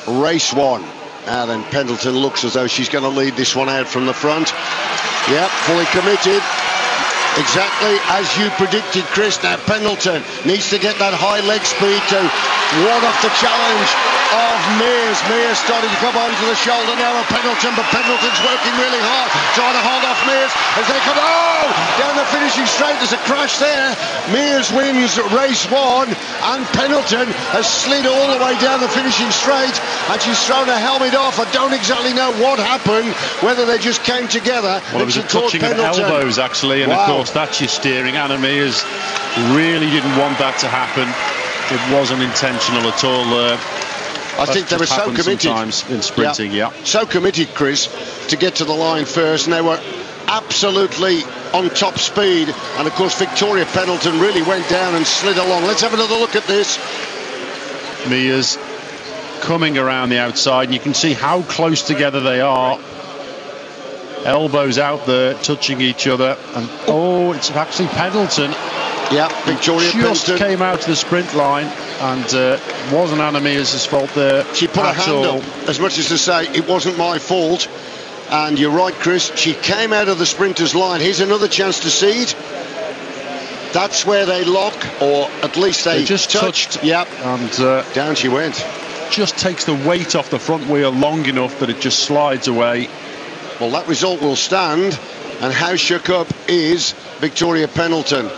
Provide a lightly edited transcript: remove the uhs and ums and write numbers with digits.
race one. Now then, Pendleton looks as though she's going to lead this one out from the front. Yep, fully committed. Exactly as you predicted, Chris. Now Pendleton needs to get that high leg speed to ward off the challenge of Mears. Mears starting to come onto the shoulder now of Pendleton, but Pendleton's working really hard, trying to hold off Mears as they come down the finishing straight. There's a crash there. Mears wins race one, and Pendleton has slid all the way down the finishing straight, and she's thrown her helmet off. I don't exactly know what happened, whether they just came together. Well, it was a touching of elbows actually, and wow. Of course that's your steering. Anna Mears really didn't want that to happen. It wasn't intentional at all. I think they were so committed sometimes in sprinting, yeah. So committed, Chris, to get to the line first, and they were absolutely on top speed. And of course Victoria Pendleton really went down and slid along. Let's have another look at this. Mears coming around the outside, and you can see how close together they are. Elbows out there, touching each other, and oh, it's actually Pendleton. Yeah, Victoria just Pendleton came out to the sprint line, and wasn't Anna Mears' fault there. She put her hand up, as much as to say it wasn't my fault. And you're right, Chris, she came out of the sprinters line. Here's another chance to seed. That's where they lock, or at least they just touched. Yep, and down she went. Just takes the weight off the front wheel long enough that it just slides away. Well, that result will stand, and how shook up is Victoria Pendleton.